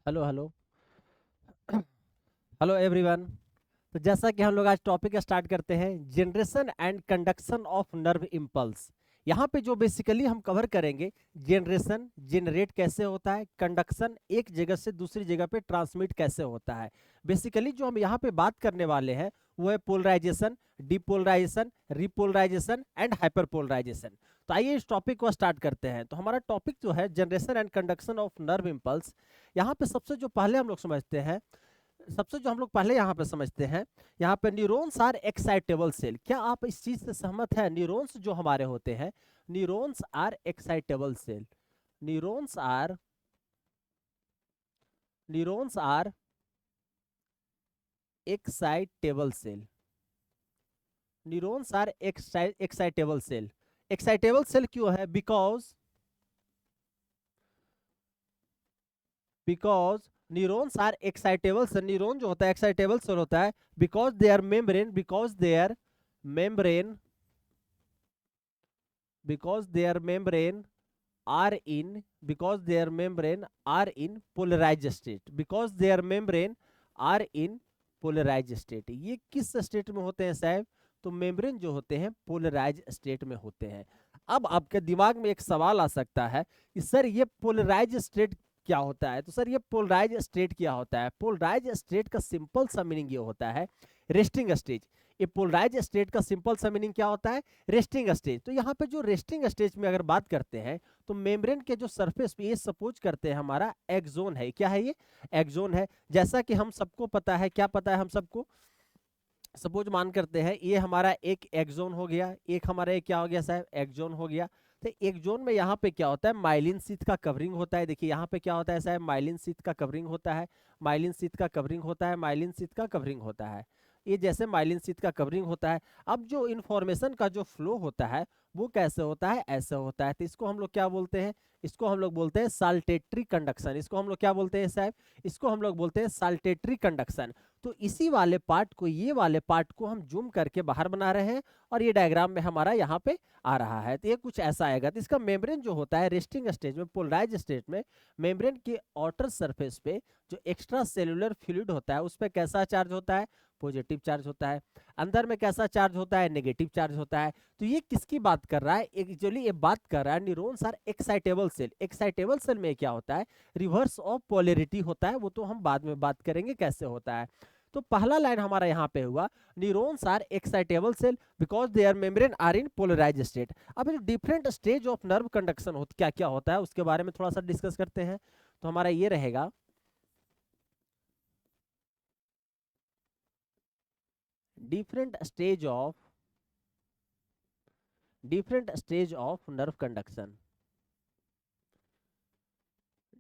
Hello hello. Hello everyone. तो जैसा कि हम लोग आज टॉपिक स्टार्ट करते हैं, generation and conduction of nerve impulse. यहाँ पे जो बेसिकली हम कवर करेंगे, जनरेशन जनरेट कैसे होता है, कंडक्शन एक जगह से दूसरी जगह पे ट्रांसमिट कैसे होता है। बेसिकली जो हम यहाँ पे बात करने वाले हैं वो है polarization, depolarization, repolarization and hyperpolarization. तो आइए इस टॉपिक को स्टार्ट करते हैं। तो हमारा टॉपिक जो है generation and conduction of nerve impulse. यहाँ पे सबसे जो पहले हम लोग समझते हैं, सबसे जो हम लोग पहले यहाँ पे समझते हैं, यहाँ पे न्यूरॉन्स आर एक्साइटेबल सेल। क्या आप इस चीज से सहमत है? न्यूरॉन्स जो हमारे होते हैं, neurons are excitable cell. Neurons are neurons are excitable cell. Neurons are excitable cell. Excitable cell क्यों है? Because neurons are excitable cell. Neuron जो होता है एक्साइटेबल सेल होता है membrane because their membrane are in because their membrane are in polarized state because their membrane are in polarized state। ये किस state में होते हैं साहब? तो मेम्ब्रेन जो होते हैं पोलराइज स्टेट में होते हैं। अब आपके दिमाग में एक सवाल आ सकता है कि सर ये पोलराइज स्टेट क्या होता है? तो सर ये पोलराइज स्टेट क्या होता है? पोलराइज स्टेट का सिंपल सा मीनिंग ये होता है रेस्टिंग स्टेज। ये पोलराइज स्टेट का सिंपल सा मीनिंग क्या होता है? Resting stage. तो यहाँ पे जो रेस्टिंग स्टेज में अगर बात करते हैं तो मेम्ब्रेन के जो सरफेस पे ये सपोज करते हैं हमारा एक्सोन है। क्या है ये? एक्सोन है। जैसा कि हम सबको पता है, क्या पता है हम सबको? सपोज मान करते हैं ये हमारा एक एक्सोन हो गया, एक हमारा एक क्या हो गया साहब? एक्सोन हो गया। तो एक जोन में यहाँ पे क्या होता है? माइलिन शीथ का कवरिंग होता है। देखिए यहाँ पे क्या होता है साहब? माइलिन शीथ का कवरिंग होता है, माइलिन शीथ का कवरिंग होता है, माइलिन शीथ का कवरिंग होता है। ये जैसे माइलिन शीथ का कवरिंग होता है। अब जो इन्फॉर्मेशन का जो फ्लो होता है वो कैसे होता है? ऐसे होता है। तो इसको हम लोग क्या बोलते हैं? इसको हम लोग बोलते हैं साल्टेटरी कंडक्शन। इसको हम लोग क्या बोलते हैं साहब? इसको हम लोग बोलते हैं साल्टेटरी कंडक्शन। तो इसी वाले पार्ट को, ये वाले पार्ट को हम जूम करके बाहर बना रहे हैं और ये डायग्राम में हमारा यहाँ पे आ रहा है। तो ये कुछ ऐसा आएगा। तो इसका मेम्ब्रेन जो होता है रेस्टिंग स्टेज में, पोलराइज स्टेट में, मेम्ब्रेन के आउटर सरफेस पे जो एक्स्ट्रा सेलुलर फ्लूइड होता है उस पर कैसा चार्ज होता है? पॉजिटिव चार्ज होता है। अंदर में कैसा चार्ज होता है? नेगेटिव चार्ज होता है। तो ये किसकी बात कर रहा है? एक्चुअली ये बात कर रहा है neurons are excitable cell. Excitable cell में क्या होता है? रिवर्स ऑफ पोलैरिटी होता है। वो तो हम बाद में बात करेंगे कैसे होता है। तो पहला लाइन हमारा यहाँ पे हुआ neurons are excitable cell because their membrane are in polarize state. अब जो different stage of nerve conduction होता क्या क्या होता है उसके बारे में थोड़ा सा डिस्कस करते हैं। तो हमारा ये रहेगा different stage of nerve conduction.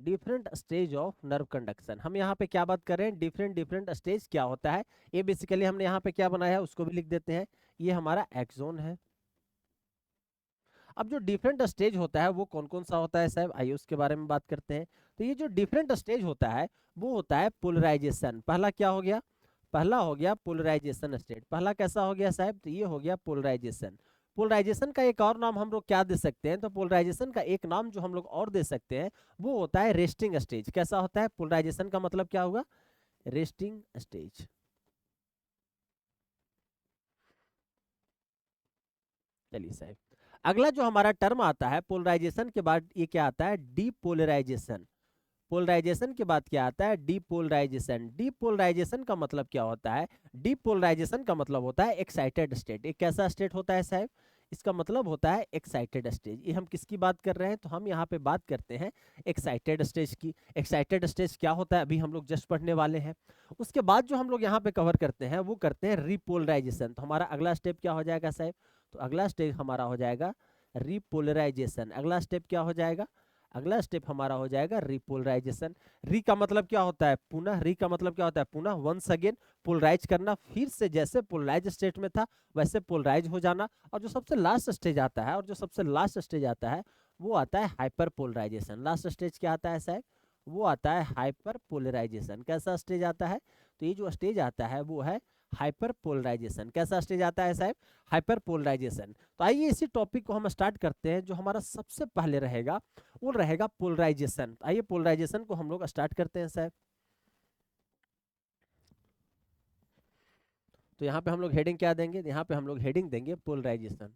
Different stage of nerve conduction, हम यहाँ पे क्या बात कर रहे हैं? डिफरेंट डिफरेंट स्टेज क्या होता है ये बेसिकली हमने यहाँ पे क्या बनाया है उसको भी लिख देते हैं। ये हमारा एक्सोन है। अब जो डिफरेंट स्टेज होता है वो कौन कौन सा होता है साहब? आइए उसके बारे में बात करते हैं। तो ये जो डिफरेंट स्टेज होता है वो होता है पोलराइजेशन। पहला क्या हो गया? पहला हो गया पोलराइजेशन स्टेट। पहला कैसा हो गया साहब? तो ये हो गया पोलराइजेशन। पोलराइजेशन का एक और नाम हम लोग क्या दे सकते हैं? तो पोलराइजेशन का एक नाम जो हम लोग और दे सकते हैं वो होता है रेस्टिंग स्टेज। कैसा होता है? पोलराइजेशन का मतलब क्या होगा? Resting stage. चलिए साहब, अगला जो हमारा टर्म आता है पोलराइजेशन के बाद, ये क्या आता है? डीपोलराइजेशन। पोलराइजेशन के बाद क्या आता है? डीपोलराइजेशन। डीपोलराइजेशन का मतलब क्या होता है? डीपोलराइजेशन का मतलब होता है एक्साइटेड स्टेट। एक कैसा स्टेट होता है साहब? इसका मतलब होता है एक्साइटेड स्टेज। ये हम किसकी बात कर रहे हैं? तो हम यहाँ पे बात करते हैं एक्साइटेड स्टेज की। एक्साइटेड स्टेज क्या होता है अभी हम लोग जस्ट पढ़ने वाले हैं। उसके बाद जो हम लोग यहाँ पे कवर करते हैं वो करते हैं रिपोलराइजेशन। तो हमारा अगला स्टेप क्या हो जाएगा साहब? तो अगला स्टेप हमारा हो जाएगा रिपोलराइजेशन। अगला स्टेप क्या हो जाएगा? अगला स्टेप हमारा हो जाएगा रिपोलराइजेशन। री का मतलब क्या होता है? पुनः। री का मतलब क्या होता है? पुनः, वंस अगेन। पोलराइज करना, फिर से जैसे पोलराइज स्टेट में था वैसे पोलराइज हो जाना। और जो सबसे लास्ट स्टेज आता है, वो आता है हाइपर पोलराइजेशन। लास्ट स्टेज क्या आता है साहब? वो आता है हाइपर पोलराइजेशन। कैसा स्टेज आता है? तो ये जो स्टेज आता है वो है हाइपर पोलराइजेशन। कैसा स्टेज आता है साहब? Hyperpolarization. तो आइए इसी टॉपिक को हम स्टार्ट करते हैं। जो हमारा सबसे पहले रहेगा वो रहेगा पोलराइजेशन। आइए पोलराइजेशन को हम लोग स्टार्ट करते हैं साहब। तो यहाँ पे हम लोग हेडिंग क्या देंगे? यहाँ पे हम लोग हेडिंग देंगे पोलराइजेशन।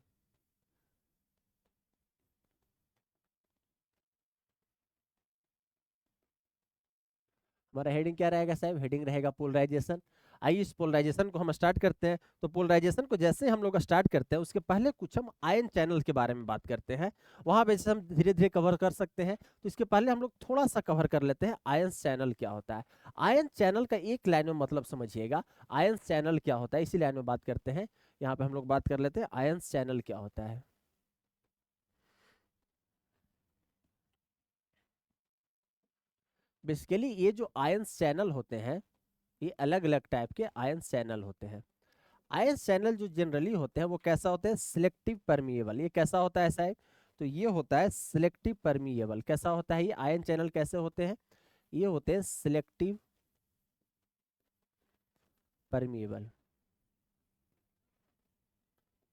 हमारा हेडिंग क्या रहेगा साहब? हेडिंग रहेगा पोलराइजेशन। आइए इस पोलराइजेशन को हम स्टार्ट करते हैं। तो पोलराइजेशन को जैसे हम लोग स्टार्ट करते हैं उसके पहले कुछ हम आयन चैनल के बारे में बात करते हैं। वहां पे जैसे हम धीरे धीरे कवर कर सकते हैं, तो इसके पहले हम लोग थोड़ा सा कवर कर लेते हैं आयन चैनल क्या होता है। आयन चैनल का एक लाइन में मतलब समझिएगा। आयन चैनल क्या होता है इसी लाइन में बात करते हैं। यहाँ पे हम लोग बात कर लेते हैं आयन चैनल क्या होता है। बेसिकली ये जो आयन चैनल होते हैं, ये अलग अलग टाइप के आयन चैनल होते हैं। आयन चैनल जो जनरली होते हैं वो कैसा होता है? Selective permeable. ये कैसा होता है साहब? तो ये होता है सिलेक्टिव परमिएबल। कैसा होता है ये आयन चैनल? कैसे होते हैं? ये होते हैं सिलेक्टिव परमिएबल।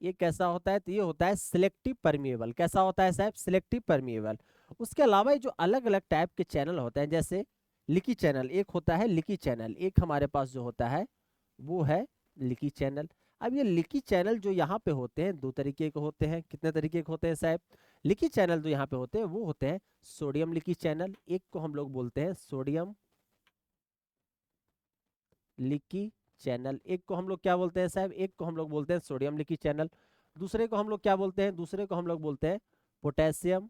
ये कैसा होता है? तो ये होता है सिलेक्टिव परमिएबल। कैसा होता है साहब? Selective permeable. उसके अलावा ये जो अलग अलग टाइप के चैनल होते हैं, जैसे लिकी चैनल एक होता है। लिकी चैनल एक हमारे पास जो होता है वो है लिकी चैनल। अब ये लिकी चैनल जो यहाँ पे होते हैं दो तरीके के होते हैं। कितने तरीके के होते हैं साहब? लिकी चैनल जो यहाँ पे होते हैं वो होते हैं सोडियम लिकी चैनल। एक को हम लोग बोलते हैं सोडियम लिकी चैनल। एक को हम लोग क्या बोलते हैं साहब? एक को हम लोग बोलते हैं सोडियम लिकी चैनल। दूसरे को हम लोग क्या बोलते हैं? दूसरे को हम लोग बोलते हैं पोटेशियम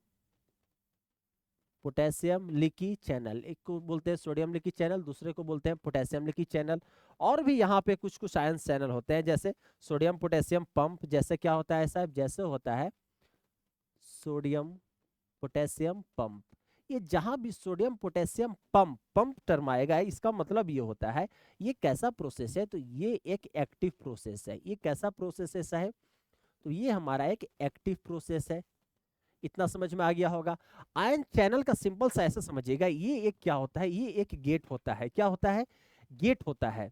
पोटेशियम लिकी चैनल। एक को बोलते हैं सोडियम लिकी चैनल, दूसरे को बोलते हैं पोटेशियम लिकी चैनल। और भी यहाँ पे कुछ कुछ आयन चैनल होते हैं, जैसे सोडियम पोटेशियम पंप। जैसे क्या होता है साहब? जैसे होता है सोडियम पोटेशियम पंप। ये जहां भी sodium potassium pump pump term आएगा, इसका मतलब ये होता है ये कैसा प्रोसेस है? तो ये एक एक्टिव प्रोसेस है। ये कैसा प्रोसेस है साहब? तो ये हमारा एक एक्टिव प्रोसेस है। इतना समझ में आ गया होगा। आयन चैनल का सिंपल सा ऐसे समझिएगा, ये एक क्या होता है? ये एक गेट होता है। क्या होता है? गेट होता है।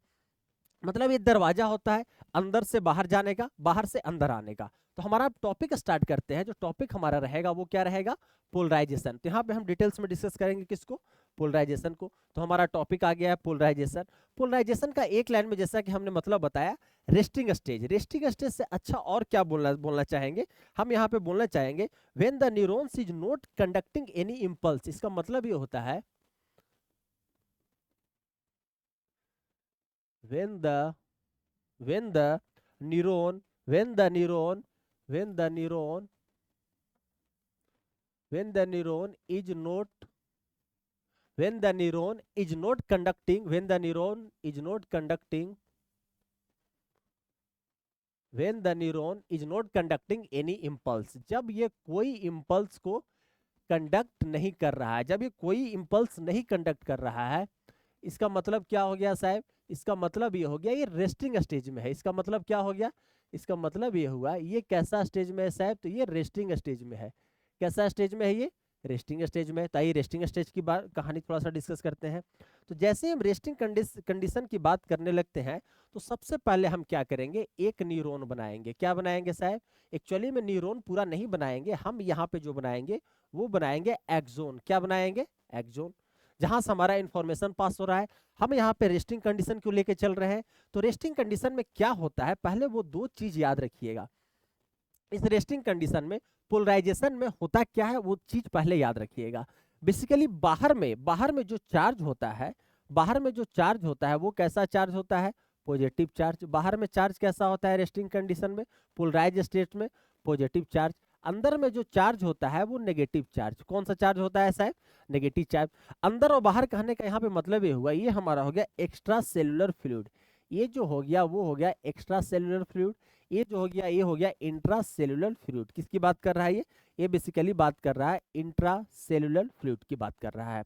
मतलब ये दरवाजा होता है अंदर से बाहर जाने का, बाहर से अंदर आने का। तो हमारा टॉपिक स्टार्ट करते हैं। जो टॉपिक हमारा रहेगा वो क्या रहेगा? पोलराइजेशन। तो यहाँ पे हम डिटेल्स में डिस्कस करेंगे किसको? पोलराइजेशन को। तो हमारा टॉपिक आ गया है पोलराइजेशन। पोलराइजेशन का एक लाइन में जैसा कि हमने मतलब बताया, रेस्टिंग स्टेज। रेस्टिंग स्टेज से अच्छा और क्या बोलना बोलना चाहेंगे हम? यहाँ पे बोलना चाहेंगे when the neurons is not conducting any impulse. इसका मतलब ये होता है when the when the neuron when the neuron when the neuron when the neuron is not when the neuron is not conducting when the neuron is not conducting when the neuron is not conducting any impulse। जब ये कोई impulse को conduct नहीं कर रहा है, जब ये कोई इम्पल्स नहीं कंडक्ट कर रहा है, इसका मतलब क्या हो गया साहब? इसका मतलब ये हो गया ये रेस्टिंग स्टेज में है। इसका मतलब क्या हो गया? इसका मतलब ये हुआ ये कैसा स्टेज में है साहब? तो ये रेस्टिंग स्टेज में है। कैसा स्टेज में है ये? रेस्टिंग स्टेज में है। तो आइए रेस्टिंग स्टेज की बात कहानी थोड़ा सा डिस्कस करते हैं। तो जैसे हम रेस्टिंग कंडीशन की बात करने लगते हैं, तो सबसे पहले हम क्या करेंगे? एक न्यूरॉन बनाएंगे। क्या बनाएंगे साहब? एक्चुअली में न्यूरॉन पूरा नहीं बनाएंगे हम। यहाँ पे जो बनाएंगे वो बनाएंगे एक्सोन। क्या बनाएंगे? एक्सोन। जहां से हमारा इंफॉर्मेशन पास हो रहा है। हम यहाँ पे रेस्टिंग कंडीशन क्यों लेके चल रहे हैं? तो रेस्टिंग कंडीशन में क्या होता है, पहले वो दो चीज याद रखिएगा। इस रेस्टिंग कंडीशन में पोलराइजेशन में होता क्या है वो चीज पहले याद रखिएगा। बेसिकली बाहर में जो चार्ज होता है, बाहर में जो चार्ज होता है वो कैसा चार्ज होता है? Positive charge. बाहर में चार्ज कैसा होता है रेस्टिंग कंडीशन में? पोलराइज स्टेट में पॉजिटिव चार्ज। अंदर में जो चार्ज होता है वो नेगेटिव चार्ज। कौन सा चार्ज होता है साहब? Negative charge. अंदर और बाहर कहने का यहाँ पे मतलब ये हुआ, ये हमारा हो गया एक्स्ट्रा सेलुलर फ्लूइड। ये जो हो गया वो हो गया एक्स्ट्रा सेलुलर फ्लूइड। ये जो हो गया ये हो गया इंट्रा सेलुलर फ्लूइड। किसकी बात कर रहा है ये बेसिकली बात कर रहा है इंट्रा सेलुलर फ्लूइड की बात कर रहा है।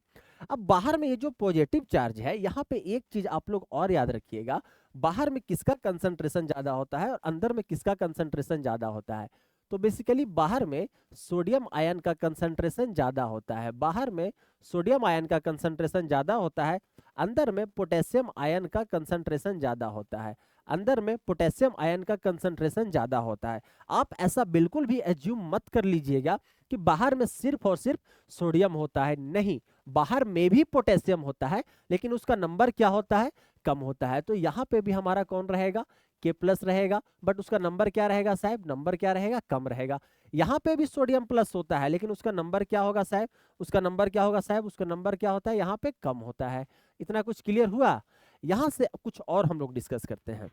अब बाहर में ये जो पॉजिटिव चार्ज है, यहाँ पे एक चीज आप लोग और याद रखिएगा, बाहर में किसका कंसंट्रेशन ज्यादा होता है और अंदर में किसका कंसंट्रेशन ज्यादा होता है? तो बेसिकली बाहर में सोडियम आयन का कंसंट्रेशन ज्यादा होता है। बाहर में सोडियम आयन का कंसंट्रेशन ज्यादा होता है, अंदर में पोटेशियम आयन का कंसंट्रेशन ज्यादा होता है। अंदर में पोटेशियम आयन का कंसंट्रेशन ज्यादा होता है। आप ऐसा बिल्कुल भी एज्यूम मत कर लीजिएगा कि बाहर में सिर्फ और सिर्फ सोडियम होता है, नहीं, बाहर में भी पोटेशियम होता है, लेकिन उसका नंबर क्या होता है, कम होता है। तो यहाँ पे भी हमारा कौन रहेगा, के प्लस रहेगा, बट उसका नंबर क्या रहेगा साहब, नंबर क्या रहेगा, कम रहेगा। यहाँ पे भी सोडियम प्लस होता है, लेकिन उसका नंबर क्या होगा साहब, उसका नंबर क्या होगा साहब, उसका नंबर क्या होता है, यहाँ पे कम होता है। इतना कुछ क्लियर हुआ। यहां से कुछ और हम लोग डिस्कस करते हैं।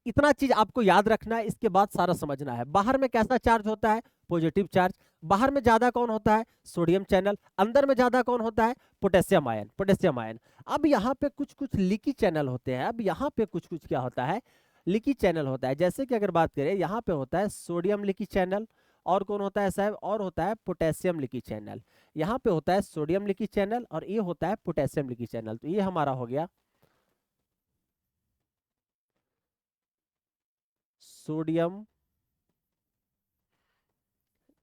इतना चीज आपको याद रखना है, इसके बाद सारा समझना है। बाहर में कैसा चार्ज होता है, पॉजिटिव चार्ज। बाहर में ज्यादा कौन होता है, सोडियम चैनल। अंदर में ज्यादा कौन होता है, पोटेशियम आयन, पोटेशियम आयन। अब यहाँ पे कुछ कुछ लीकी चैनल होते हैं। अब यहाँ पे कुछ कुछ क्या होता है, लीकी चैनल होता है। जैसे कि अगर बात करें, यहाँ पे होता है सोडियम लीकी चैनल, और कौन होता है साहब, और होता है पोटेशियम लीकी चैनल। यहाँ पे होता है सोडियम लीकी चैनल, और ये होता है पोटेशियम लीकी चैनल। तो ये हमारा हो गया सोडियम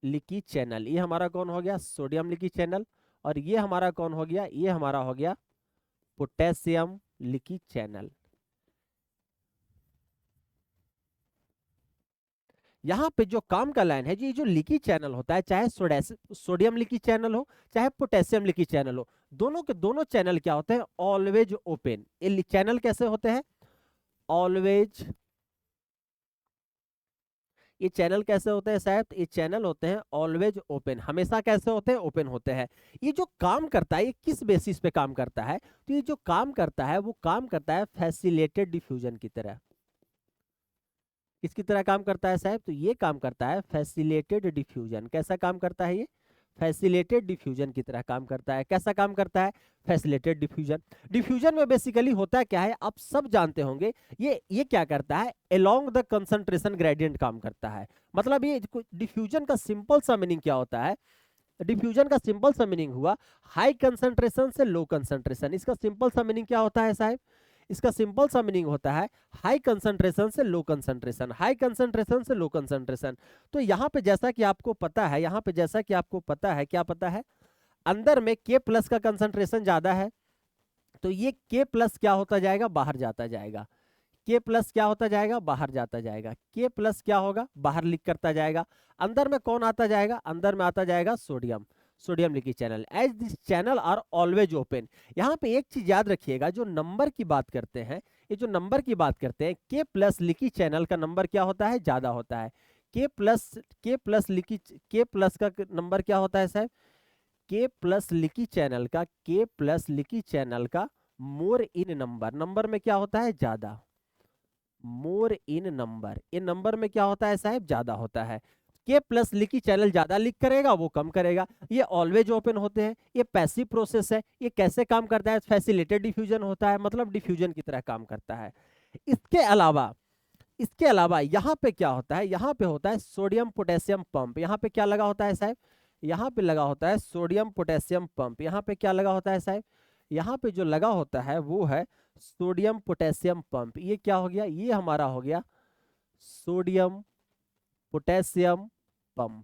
लीकी चैनल, ये हमारा कौन हो गया, सोडियम लीकी चैनल। और ये हमारा कौन हो गया, ये हमारा हो गया पोटेशियम लीकी चैनल। यहाँ पे जो काम का लाइन है, ये जो लीकी चैनल होता है, चाहे सोडियम लीकी चैनल हो, चाहे पोटेशियम लीकी चैनल हो, दोनों के दोनों चैनल क्या होते हैं, ऑलवेज ओपन। ये चैनल कैसे होते हैं, ऑलवेज, ये चैनल कैसे होते हैं साहब, ये चैनल होते हैं ऑलवेज ओपन। हमेशा कैसे होते हैं, ओपन होते हैं। ये जो काम करता है, ये किस बेसिस पे काम करता है, तो ये जो काम करता है वो काम करता है फैसिलिटेटेड डिफ्यूजन की तरह। किसकी तरह काम करता है साहब, तो ये काम करता है फैसिलिटेटेड डिफ्यूजन। कैसा काम करता है ये, फैसिलिटेटेड डिफ्यूजन की तरह काम करता है। कैसा काम करता है, फैसिलिटेटेड डिफ्यूजन। डिफ्यूजन में बेसिकली होता क्या है, आप सब जानते होंगे। ये क्या करता है, अलोंग द कंसंट्रेशन ग्रेडियंट काम करता है। मतलब ये डिफ्यूजन का सिंपल सा मीनिंग क्या होता है, डिफ्यूजन का सिंपल सा मीनिंग हुआ हाई कंसंट्रेशन से लो कंसंट्रेशन। इसका सिंपल सा मीनिंग क्या होता है साहब, इसका सिंपल सा मीनिंग होता है हाई कंसंट्रेशन से लो कंसंट्रेशन, हाई कंसंट्रेशन से लो कंसंट्रेशन। तो यहाँ पे जैसा कि आपको पता है, यहाँ पे जैसा कि आपको पता है, क्या पता है, अंदर में के प्लस का कंसंट्रेशन ज्यादा है, तो ये के प्लस क्या होता जाएगा, बाहर जाता जाएगा। के प्लस क्या होता जाएगा, बाहर जाता जाएगा। के प्लस क्या होगा, बाहर लीक करता जाएगा। अंदर में कौन आता जाएगा, अंदर में आता जाएगा sodium, sodium leaky channel. As this channel are always open. यहाँ पे एक चीज याद रखिएगा, जो नंबर की बात करते हैं, ये जो नंबर की बात करते हैं, के प्लस लीकी चैनल का नंबर क्या होता है, ज्यादा होता है। के प्लस लीकी, के प्लस का नंबर क्या होता है साहब, के प्लस लीकी चैनल का, के प्लस लीकी चैनल का मोर इन नंबर, नंबर में क्या होता है, ज्यादा। मोर इन नंबर, इन नंबर में क्या होता है साहब, ज्यादा होता है। के प्लस लीकी चैनल ज्यादा लीक करेगा, वो कम करेगा। ये ऑलवेज ओपन होते हैं, ये पैसिव प्रोसेस है। ये कैसे काम करता है, फैसिलिटेटेड डिफ्यूजन होता है, मतलब डिफ्यूजन की तरह काम करता है। इसके अलावा, इसके अलावा यहाँ पे क्या होता है, यहाँ पे होता है सोडियम पोटेशियम पंप। यहाँ पे क्या लगा होता है साहब, यहाँ पे लगा होता है सोडियम पोटेशियम पंप। यहाँ पे क्या लगा होता है साहब, यहाँ पे जो लगा होता है वो है सोडियम पोटेशियम पंप। ये क्या हो गया, ये हमारा हो गया सोडियम पोटेशियम पंप।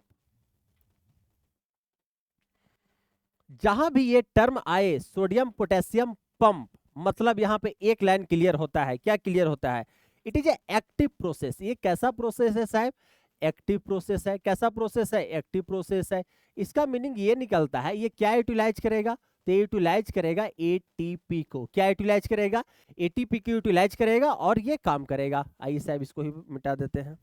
जहां भी ये टर्म आए सोडियम पोटेशियम पंप, मतलब यहां पे एक लाइन क्लियर होता है। क्या क्लियर होता है, it is a active process. ये कैसा प्रोसेस है साहब, एक्टिव प्रोसेस है। कैसा प्रोसेस है, एक्टिव प्रोसेस है। इसका मीनिंग ये निकलता है, ये क्या यूटिलाइज करेगा, तो यूटिलाइज करेगा एटीपी को। क्या यूटिलाइज करेगा, एटीपी को यूटिलाइज करेगा, और ये काम करेगा। आइए साहब इसको ही मिटा देते हैं।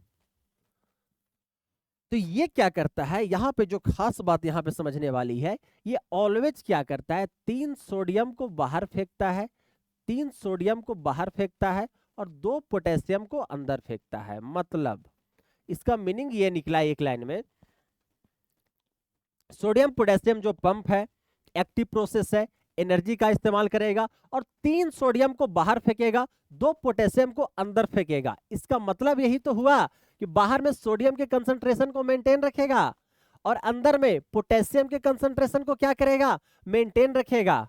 तो ये क्या करता है, यहाँ पे जो खास बात यहाँ पे समझने वाली है, ये ऑलवेज क्या करता है, 3 सोडियम को बाहर फेंकता है, 3 सोडियम को बाहर फेंकता है, और 2 पोटेशियम को अंदर फेंकता है। मतलब इसका मीनिंग ये निकला एक लाइन में, सोडियम पोटेशियम जो पंप है, एक्टिव प्रोसेस है, एनर्जी का इस्तेमाल करेगा, और 3 सोडियम को बाहर फेंकेगा, 2 पोटेशियम को अंदर फेंकेगा। इसका मतलब यही तो हुआ कि बाहर में सोडियम के कंसंट्रेशन को मेंटेन रखेगा, और अंदर में पोटेशियम के कंसंट्रेशन को क्या करेगा, मेंटेन रखेगा।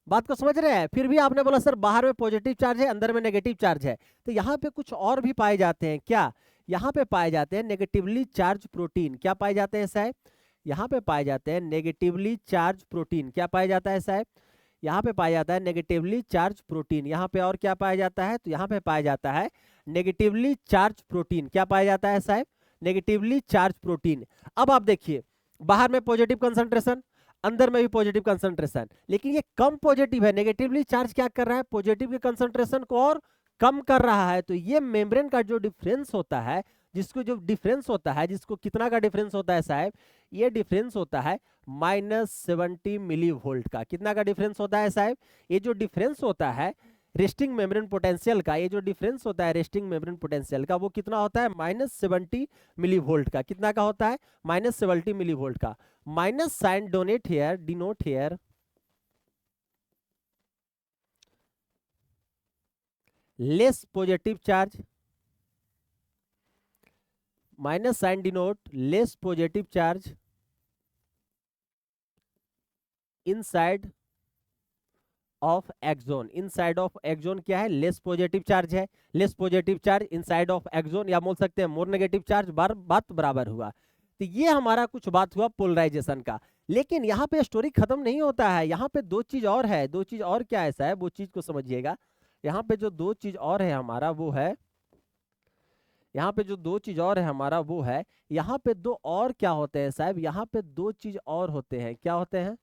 बात को समझ रहे हैं। फिर भी आपने बोला सर बाहर में पॉजिटिव चार्ज है, अंदर में नेगेटिव चार्ज है। तो यहाँ पे कुछ और भी पाए जाते हैं। क्या, यहाँ पे पाए जाते हैं नेगेटिवली चार्ज प्रोटीन। क्या पाए जाते हैं साहब, यहाँ पे पाए जाते हैं नेगेटिवली चार्ज प्रोटीन। क्या पाया जाता है साहब, यहाँ पे पाया जाता है नेगेटिवली चार्ज प्रोटीन। यहाँ पे और क्या पाया जाता है, तो यहाँ पे पाया जाता है नेगेटिवली चार्ज प्रोटीन। क्या पाया जाता है साहब, नेगेटिवली चार्ज प्रोटीन। अब आप देखिए बाहर में पॉजिटिव कंसंट्रेशन, अंदर में भी पॉजिटिव कंसंट्रेशन, लेकिन ये कम पॉजिटिव है। नेगेटिवली चार्ज क्या कर रहा है, पॉजिटिव के कंसंट्रेशन को और कम कर रहा है। तो ये मेम्ब्रेन का जो डिफरेंस होता है, जिसको जो डिफरेंस होता है, जिसको कितना का डिफरेंस होता है साहब, ये डिफरेंस होता है -70 मिली वोल्ट का। कितना का डिफरेंस होता है साहब, ये जो डिफरेंस होता है रेस्टिंग मेम्ब्रेन पोटेंशियल का, ये जो डिफरेंस होता है रेस्टिंग मेम्ब्रेन पोटेंशियल का, वो कितना होता है -70 मिली वोल्ट का। कितना का होता है, -70 मिली वोल्ट का। Minus sign donate here, denote here less positive charge, minus sign denote less positive charge inside of axon. Inside of axon क्या है, लेस पॉजिटिव चार्ज है, less positive charge inside of axon, या बोल सकते हैं more negative charge. बात बराबर हुआ। तो ये हमारा कुछ बात हुआ पोलराइजेशन का। लेकिन यहाँ पे स्टोरी खत्म नहीं होता है, यहाँ पे दो चीज और है। दो चीज और क्या ऐसा है, वो चीज को समझिएगा। यहाँ पे जो दो चीज और है हमारा वो है, यहाँ पे जो दो चीज और है हमारा वो है, यहाँ पे दो और क्या होते हैं साहब, यहाँ पे दो चीज और होते हैं। क्या होते हैं,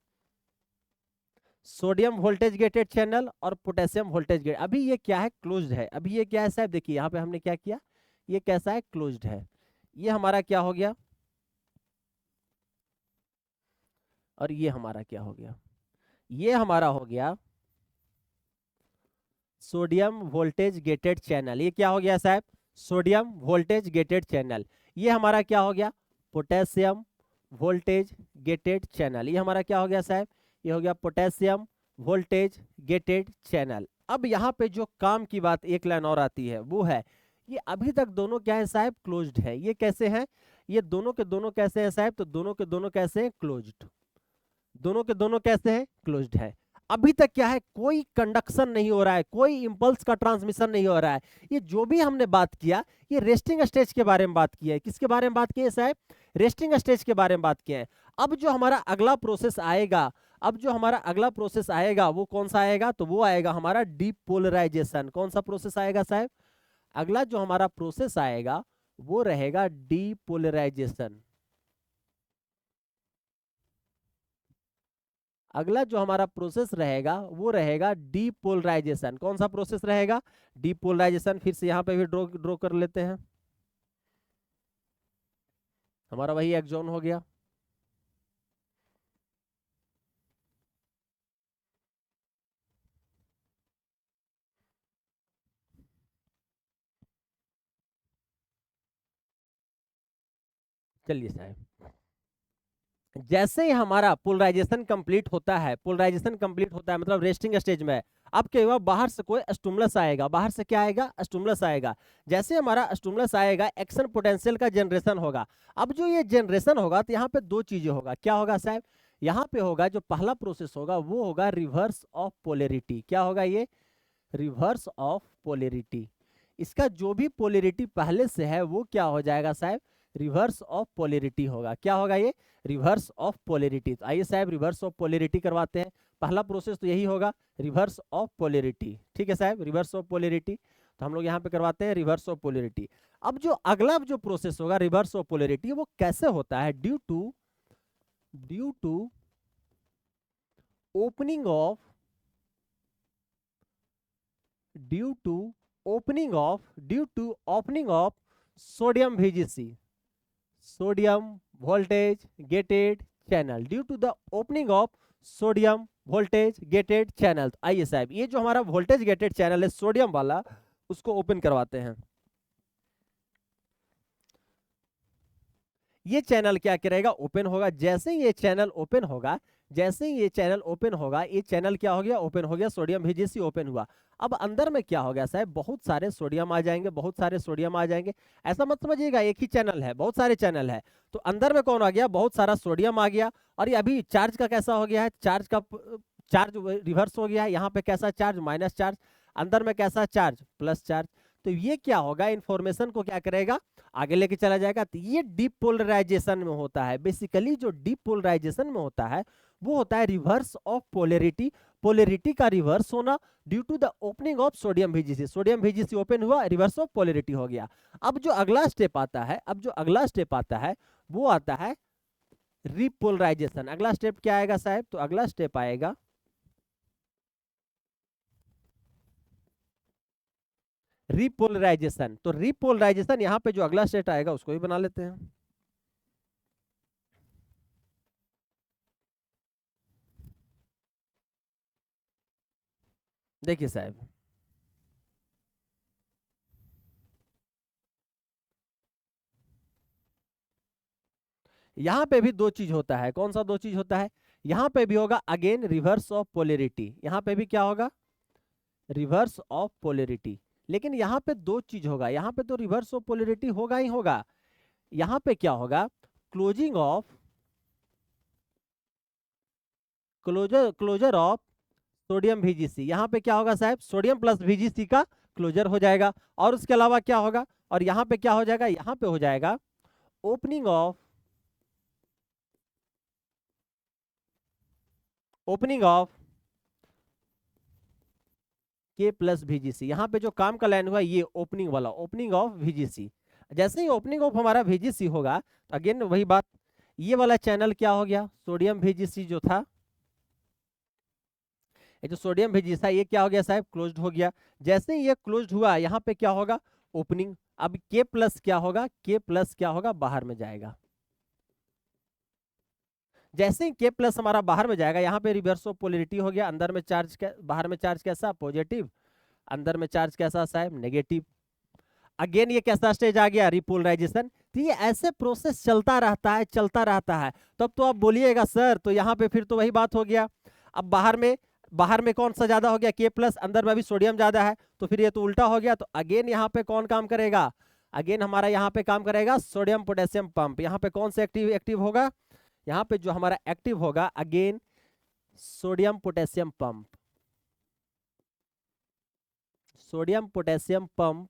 सोडियम वोल्टेज गेटेड चैनल और पोटेशियम वोल्टेज गेट। अभी ये क्या है, क्लोज्ड है। अभी ये क्या है साहब, देखिए यहाँ पे हमने क्या किया, ये कैसा है, क्लोज्ड है। ये हमारा क्या हो गया, और ये हमारा क्या हो गया, ये हमारा हो गया सोडियम वोल्टेज गेटेड चैनल। ये क्या हो गया साहब, सोडियम वोल्टेज गेटेड चैनल। ये हमारा क्या हो गया, पोटेशियम वोल्टेज गेटेड चैनल। ये हमारा क्या हो गया साहब, ये हो गया पोटेशियम वोल्टेज गेटेड चैनल। अब यहाँ पे जो काम की बात एक लाइन और आती है वो है, ये अभी तक दोनों क्या है साहब, क्लोज्ड है। ये कैसे हैं, ये दोनों के दोनों कैसे हैं साहब, तो दोनों के दोनों कैसे हैं, क्लोज्ड। दोनों के दोनों कैसे हैं, क्लोज्ड है। अभी तक क्या है, कोई कंडक्शन नहीं हो रहा है, कोई इंपल्स का ट्रांसमिशन नहीं हो रहा है। ये जो भी हमने बात किया, ये रेस्टिंग स्टेज के बारे में बात की है। किसके बारे में बात की है साहब, रेस्टिंग स्टेज के बारे में बात किया है। अब जो हमारा अगला प्रोसेस आएगा, अब जो हमारा अगला प्रोसेस आएगा वो कौन सा आएगा, तो वो आएगा हमारा डीपोलराइजेशन। कौन सा प्रोसेस आएगा साहब, अगला जो हमारा प्रोसेस आएगा वो रहेगा डीपोलराइजेशन। अगला जो हमारा प्रोसेस रहेगा वो रहेगा डीपोलराइजेशन। कौन सा प्रोसेस रहेगा, डीपोलराइजेशन। फिर से यहाँ पे भी ड्रॉ ड्रॉ कर लेते हैं, हमारा वही एक्सॉन हो गया। चलिए साहब, जैसे ही हमारा पोलराइजेशन कंप्लीट होता है, पोलराइजेशन कंप्लीट होता है मतलब रेस्टिंग स्टेज में, अब क्या हुआ, बाहर से कोई स्टिमुलस आएगा। बाहर से क्या आएगा, स्टिमुलस आएगा। जैसे हमारा स्टिमुलस आएगा, एक्शन पोटेंशियल का जनरेशन होगा। अब जो ये जनरेशन होगा तो यहाँ पे दो चीजें होगा। क्या होगा साहब, यहाँ पे होगा जो पहला प्रोसेस होगा वो होगा रिवर्स ऑफ पोलेरिटी। क्या होगा ये, रिवर्स ऑफ पोलेरिटी। इसका जो भी पोलेरिटी पहले से है वो क्या हो जाएगा साहब, रिवर्स ऑफ पोलेरिटी होगा। क्या होगा ये, रिवर्स ऑफ पोलेरिटी। तो आइए साहब रिवर्स ऑफ पोलेरिटी करवाते हैं। पहला प्रोसेस तो यही होगा, रिवर्स ऑफ पोलेरिटी। ठीक है साहब, रिवर्स ऑफ पोलेरिटी। तो हम लोग यहाँ पे करवाते हैं रिवर्स ऑफ पोलेरिटी। अब जो अगला जो प्रोसेस होगा रिवर्स ऑफ पोलेरिटी, वो कैसे होता है, due to opening of due to opening of sodium VGC, sodium voltage gated channel, due to the opening of sodium voltage gated channel. आइए साहब, ये जो हमारा वोल्टेज गेटेड चैनल है सोडियम वाला, उसको ओपन करवाते हैं। ये चैनल क्या करेगा, ओपन होगा। जैसे ही ये चैनल ओपन होगा, जैसे ही ये चैनल ओपन होगा, ये चैनल क्या हो गया, ओपन हो गया, सोडियम VGC ओपन हुआ। अब अंदर में क्या हो गया साहब, बहुत सारे सोडियम आ जाएंगे, बहुत सारे सोडियम आ जाएंगे। ऐसा मत समझिएगा एक ही चैनल है, बहुत सारे चैनल है। तो अंदर में कौन आ गया, बहुत सारा सोडियम आ गया। और ये अभी चार्ज का कैसा हो गया है, चार्ज रिवर्स हो गया है। यहाँ पे कैसा चार्ज, माइनस चार्ज। अंदर में कैसा चार्ज, प्लस चार्ज। तो ये क्या होगा, इंफॉर्मेशन को क्या करेगा, आगे लेके चला जाएगा। तो ये डीपोलराइजेशन में होता है। बेसिकली जो डीपोलराइजेशन में होता है वो होता है रिवर्स ऑफ पोलैरिटी। पोलैरिटी का रिवर्स होना due to the opening of sodium VGC। Sodium VGC open हुआ, रिवर्स ऑफ पोलैरिटी हो गया। अब जो अगला स्टेप आता है, वो आता है रिपोलराइजेशन। अगला स्टेप क्या आएगा साहब? तो अगला स्टेप आएगा रिपोलराइजेशन। तो रिपोलराइजेशन यहां पे जो अगला स्टेप आएगा उसको भी बना लेते हैं। देखिए साहब, यहां पे भी दो चीज होता है। कौन सा दो चीज होता है? यहां पे भी होगा अगेन रिवर्स ऑफ पोलैरिटी। यहां पे भी क्या होगा? Reverse of polarity. लेकिन यहां पे दो चीज होगा। यहां पे तो रिवर्स ऑफ पोलैरिटी होगा ही होगा। यहां पे क्या होगा? Closing of closure of sodium VGC। यहां पे क्या होगा साहब? सोडियम प्लस VGC का क्लोजर हो जाएगा। और उसके अलावा क्या होगा? और यहां पे क्या हो जाएगा? यहां पे हो जाएगा opening of K plus VGC। यहाँ पे जो काम का लाइन हुआ ये ओपनिंग वाला, ओपनिंग ऑफ VGC। जैसे ही ओपनिंग ऑफ हमारा VGC होगा तो अगेन वही बात, ये वाला चैनल क्या हो गया? सोडियम VGC जो था, ये जो सोडियम VGC था, ये क्या हो गया साहब? क्लोज्ड हो गया। जैसे ही ये क्लोज्ड हुआ, यहाँ पे क्या होगा? ओपनिंग। अब K प्लस क्या होगा? K प्लस क्या होगा? बाहर में जाएगा। जैसे ही K प्लस हमारा बाहर में जाएगा, यहाँ पे रिवर्स ऑफ पोलैरिटी हो गया। अंदर में चार्ज, बाहर में चार्ज कैसा? पॉजिटिव। अंदर में चार्ज कैसा साहब? नेगेटिव। अगेन ये कैसा स्टेज आ गया? रिपोलराइजेशन। तो ये ऐसे प्रोसेस चलता रहता है, चलता रहता है। तब तो आप बोलिएगा सर, तो यहाँ पे फिर तो वही बात हो गया। अब बाहर में कौन सा ज्यादा हो गया? K plus. अंदर में भी सोडियम ज्यादा है, तो फिर ये तो उल्टा हो गया। तो अगेन यहाँ पे कौन काम करेगा? अगेन हमारा यहाँ पे काम करेगा सोडियम पोटेशियम पंप। यहाँ पे कौन सा एक्टिव होगा? यहाँ पे जो हमारा एक्टिव होगा again sodium potassium pump. Sodium potassium pump,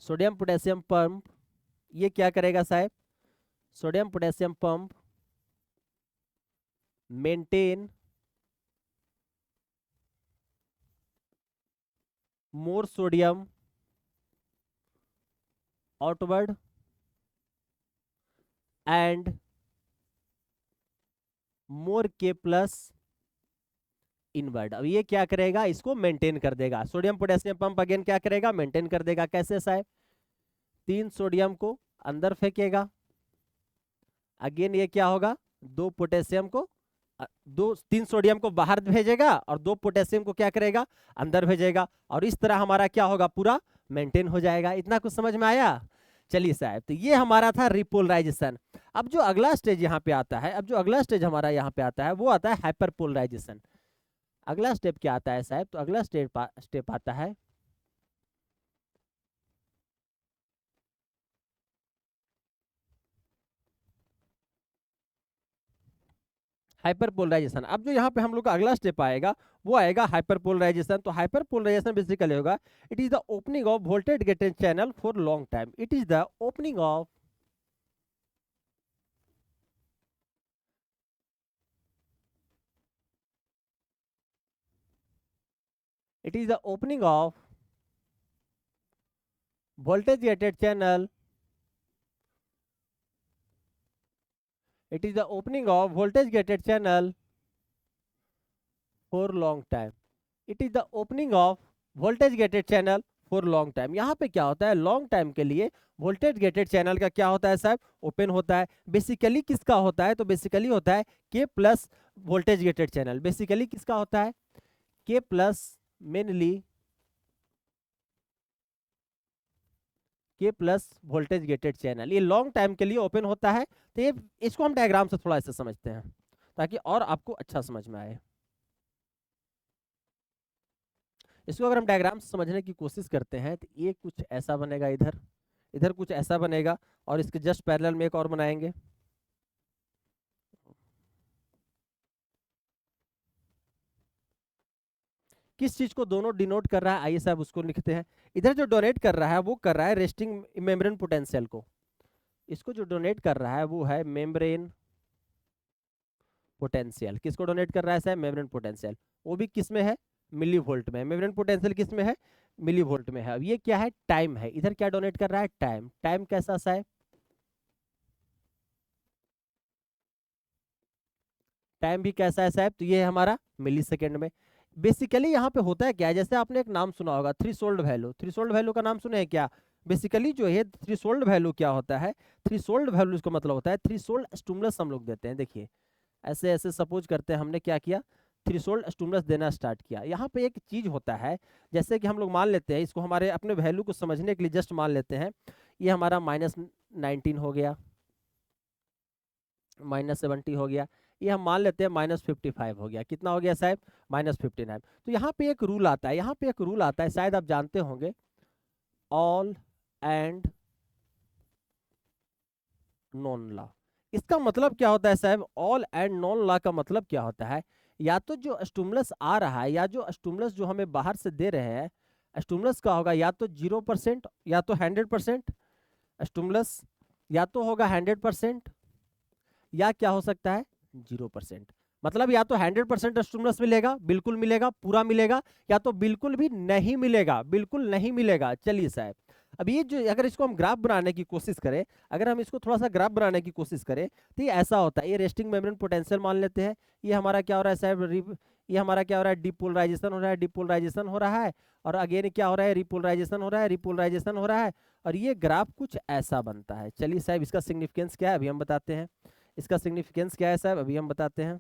sodium potassium pump ये क्या करेगा साहब? Sodium potassium pump maintain more sodium outward and more K plus inward. अब ये क्या करेगा? इसको मेंटेन कर देगा। सोडियम पोटेशियम पंप अगेन क्या करेगा? मेंटेन कर देगा। कैसे साहब? 3 सोडियम को अंदर फेंकेगा। अगेन ये क्या होगा? 2 पोटेशियम को, 3 सोडियम को बाहर भेजेगा और 2 पोटेशियम को क्या करेगा? अंदर भेजेगा। और इस तरह हमारा क्या होगा? पूरा मेंटेन हो जाएगा। इतना कुछ समझ में आया? चलिए साहब, तो ये हमारा था रिपोलराइजेशन। अब जो अगला स्टेज यहाँ पे आता है, हमारा यहाँ पे आता है, वो आता है हाइपरपोलराइजेशन। अगला स्टेप क्या आता है साहब? तो अगला स्टेप आता है हाइपरपोलराइजेशन। अब जो यहाँ पे हम लोग का अगला स्टेप आएगा वो आएगा हाइपरपोलराइजेशन। तो हाइपरपोलराइजेशन बेसिकली होगा, it is the opening of voltage gated channel for long time. It is the opening of it is the opening of voltage gated channel. It is the opening of voltage gated channel for long time. It is the opening of voltage gated channel for long time. यहाँ पे क्या होता है? Long time के लिए voltage gated channel का क्या होता है साहब? ओपन होता है। बेसिकली किसका होता है? तो बेसिकली होता है K plus voltage gated channel. Basically किसका होता है? K plus, mainly K plus voltage gated channel. ये लॉन्ग टाइम के लिए ओपन होता है। तो ये इसको हम डायग्राम से थोड़ा ऐसे समझते हैं ताकि और आपको अच्छा समझ में आए। इसको अगर हम डायग्राम से समझने की कोशिश करते हैं तो ये कुछ ऐसा बनेगा, इधर इधर कुछ ऐसा बनेगा, और इसके जस्ट पैरेलल में एक और बनाएंगे। किस चीज को दोनों डिनोट कर रहा है? आइए साहब उसको लिखते हैं। इधर जो डोनेट कर रहा है वो कर रहा है रेस्टिंग मेम्ब्रेन पोटेंशियल को। इसको जो डोनेट कर रहा है वो है मेम्ब्रेन पोटेंशियल। किसको डोनेट कर रहा है साहब? Membrane potential. वो भी किस में है? मिली वोल्ट में। मेम्ब्रेन पोटेंशियल किस में है? मिली वोल्ट में है। अब ये क्या है? टाइम है। इधर क्या डोनेट कर रहा है? टाइम। टाइम कैसा साहब? टाइम भी कैसा है साहब? तो ये है हमारा मिली सेकेंड में। बेसिकली यहाँ पे होता है क्या है, जैसे आपने एक नाम सुना होगा थ्रीशोल्ड वैल्यू। थ्रीशोल्ड वैल्यू का नाम सुने हैं क्या? बेसिकली जो है थ्रीशोल्ड वैल्यू क्या होता है? थ्रीशोल्ड वैल्यू का मतलब होता है थ्रीशोल्ड स्टिमुलस हम लोग देते हैं। देखिए ऐसे ऐसे सपोज करते हैं, हमने क्या किया? थ्रीशोल्ड स्टिमुलस देना स्टार्ट किया। यहाँ पे एक चीज होता है, जैसे कि हम लोग मान लेते हैं इसको, हमारे अपने वैल्यू को समझने के लिए जस्ट मान लेते हैं, ये हमारा -19 हो गया, -70 हो गया, ये हम मान लेते हैं -55 हो गया। कितना हो गया साहब? -59। तो यहाँ पे एक रूल आता है, यहाँ पे एक रूल आता है, शायद आप जानते होंगे, ऑल एंड नॉन लॉ। इसका मतलब क्या होता है साहब? ऑल एंड नॉन लॉ का मतलब क्या होता है? या तो जो स्टिमुलस आ रहा है, या जो स्टिमुलस जो हमें बाहर से दे रहे हैं, स्टिमुलस का होगा या तो 0% या तो 100%। स्टिमुलस या तो होगा 100% या क्या हो सकता है? 0%। मतलब या तो 100% स्टिमुलस मिलेगा, बिल्कुल मिलेगा, पूरा मिलेगा, या तो बिल्कुल भी नहीं मिलेगा, बिल्कुल नहीं मिलेगा। चलिए साहब, अब ये जो अगर इसको हम ग्राफ बनाने की कोशिश करें, अगर हम इसको थोड़ा सा ग्राफ बनाने की कोशिश करें, तो ये ऐसा होता है। ये रेस्टिंग मेम्ब्रेन पोटेंशियल मान लेते हैं। ये हमारा क्या हो रहा है साहब? ये हमारा क्या हो रहा है? डिपोलराइजेशन हो रहा है, डिपोलराइजेशन हो रहा है, और अगेन क्या हो रहा है? रिपोलराइजेशन हो रहा है, रिपोलराइजेशन हो रहा है, और ये ग्राफ कुछ ऐसा बनता है। चलिए साहब, इसका सिग्निफिकेंस क्या है अभी हम बताते हैं। इसका सिग्निफिकेंस क्या है साहब? अभी हम बताते हैं।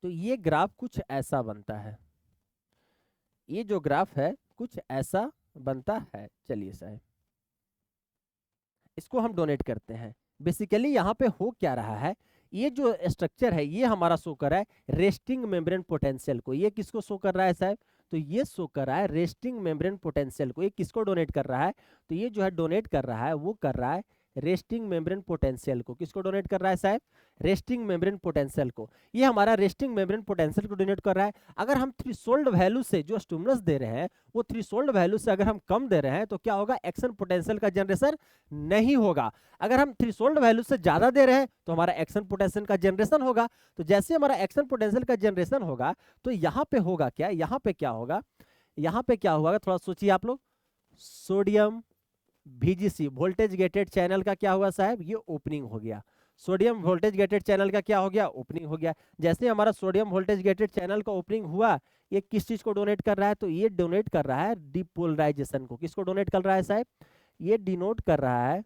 तो ये ग्राफ कुछ ऐसा बनता है, ये जो ग्राफ है कुछ ऐसा बनता है। चलिए साहब, इसको हम डोनेट करते हैं। बेसिकली यहाँ पे हो क्या रहा है? ये जो स्ट्रक्चर है ये हमारा शो कर रहा है रेस्टिंग मेम्ब्रेन पोटेंशियल को। ये किसको शो कर रहा है साहब? तो ये शो कर रहा है रेस्टिंग मेम्ब्रेन पोटेंशियल को। ये किसको डोनेट कर रहा है? तो ये जो है डोनेट कर रहा है, वो कर रहा है रेस्टिंग मेम्ब्रेन पोटेंशियल को। किसको डोनेट कर रहा है साहब? रेस्टिंग मेम्ब्रेन पोटेंशियल को। ये हमारा रेस्टिंग मेम्ब्रेन पोटेंशियल को डोनेट कर रहा है। अगर हम थ्रेशोल्ड वैल्यू से जो स्टिमुलस दे रहे हैं, वो थ्रेशोल्ड वैल्यू से अगर हम कम दे रहे हैं, तो क्या होगा? एक्शन पोटेंशियल का जनरेशन नहीं होगा। अगर हम थ्रेशोल्ड वैल्यू से ज्यादा दे रहे हैं, तो हमारा एक्शन पोटेंशियल का जनरेशन होगा। तो जैसे हमारा एक्शन पोटेंशियल का जनरेशन होगा, तो यहाँ पे होगा क्या? यहाँ पे क्या होगा? यहाँ पे क्या होगा? थोड़ा सोचिए आप लोग। Sodium VGC voltage gated channel का क्या हुआ साहब? ये ओपनिंग हो गया। सोडियम वोल्टेज गेटेड चैनल का क्या हो गया? ओपनिंग हो गया। जैसे हमारा सोडियम वोल्टेज गेटेड चैनल का ओपनिंग हुआ, ये किस चीज को डोनेट कर रहा है? तो ये डोनेट कर रहा है डिपोलराइजेशन को। किसको डोनेट कर रहा है साहब? ये डिनोट कर रहा है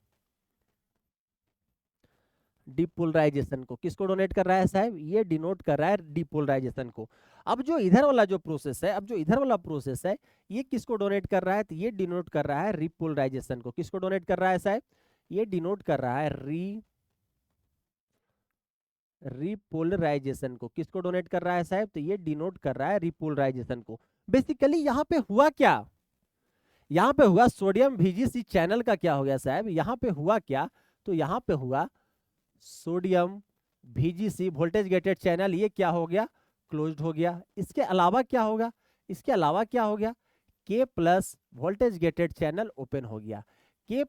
डिपोलराइजेशन को। किसको डोनेट कर रहा है साहब? ये डिनोट कर रहा है डिपोलराइजेशन को। अब जो इधर वाला जो प्रोसेस है, अब जो इधर वाला प्रोसेस है, ये किसको डोनेट कर रहा है? तो ये डिनोट कर रहा है रिपोलराइजेशन को। किसको डोनेट कर रहा है साहब? ये डिनोट कर रहा है रिपोलराइजेशन को। किसको डोनेट कर रहा है साहब? तो ये डिनोट कर रहा है रिपोलराइजेशन को। बेसिकली यहाँ पे हुआ क्या? यहाँ पे हुआ सोडियम VGC चैनल का क्या हो गया साहब? यहाँ पे हुआ क्या? तो यहाँ पे हुआ sodium VGC voltage gated channel, ये क्या हो गया? क्लोज्ड हो गया। इसके अलावा क्या होगा? इसके अलावा क्या हो गया? K+ voltage gated channel open हो गया। K+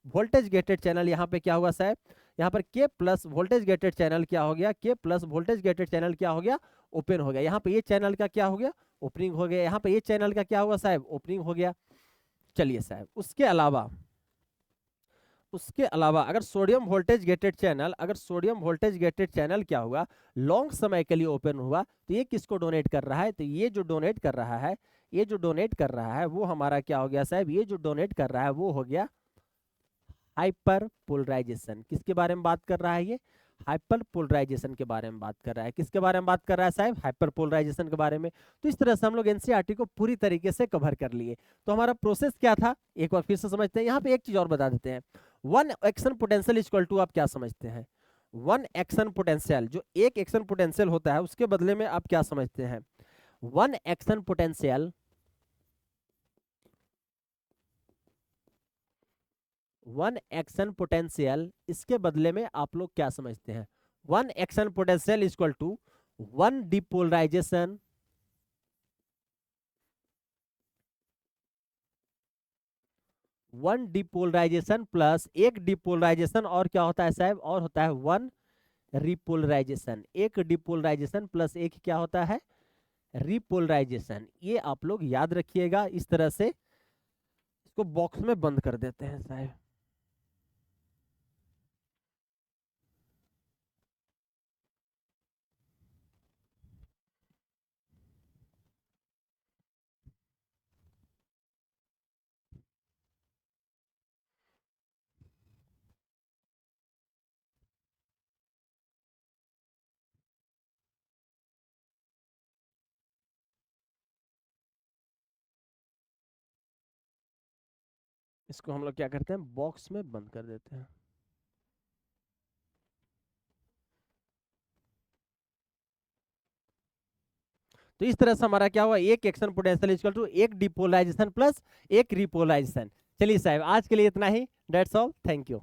वोल्टेज गेटेड चैनल यहाँ पे क्या हुआ साहब? यहाँ पर K+ वोल्टेज गेटेड चैनल क्या हो गया? K+ वोल्टेज गेटेड चैनल क्या हो गया? ओपन हो गया। यहाँ पे ये चैनल का क्या हो गया? ओपनिंग हो गया। यहाँ पे ये चैनल का क्या हुआ साहब? ओपनिंग हो गया। चलिए साहब, उसके अलावा अगर सोडियम वोल्टेज गेटेड चैनल, अगर सोडियम वोल्टेज गेटेड चैनल क्या हुआ? लॉन्ग समय के लिए ओपन हुआ, तो ये किसको डोनेट कर रहा है? तो ये जो डोनेट कर रहा है, ये जो डोनेट कर रहा है वो हमारा क्या हो गया साहब? ये जो डोनेट कर रहा है वो हो गया हाइपर पोलराइजेशन। किसके बारे में बात कर रहा है ये? हाइपर पोलराइजेशन के बारे में बात कर रहा है। किसके बारे में बात कर रहा है साहब? हाइपर पोलराइजेशन के बारे में। तो इस तरह से हम लोग एनसीईआरटी को पूरी तरीके से कवर कर लिए। तो हमारा प्रोसेस क्या था, एक बार फिर से समझते हैं। यहाँ पे एक चीज और बता देते हैं। One action potential equal to, आप क्या समझते हैं? वन एक्शन पोटेंशियल, जो एक एक्शन पोटेंशियल होता है उसके बदले में आप क्या समझते हैं? One action potential, one action potential, इसके बदले में आप लोग क्या समझते हैं? One action potential equal to one depolarization, one depolarization plus एक डिपोलराइजेशन, और क्या होता है साहब? और होता है वन रिपोलराइजेशन, एक डिपोलराइजेशन प्लस एक क्या होता है, रिपोलराइजेशन। ये आप लोग याद रखिएगा इस तरह से। इसको बॉक्स में बंद कर देते हैं साहब। इसको हम लोग क्या करते हैं, बॉक्स में बंद कर देते हैं। तो इस तरह से हमारा क्या हुआ, एक एक्शन पोटेंशियल इक्वल टू एक डिपोलराइजेशन प्लस एक रिपोलराइजेशन। चलिए साहब आज के लिए इतना ही, डेट्स ऑल, थैंक यू।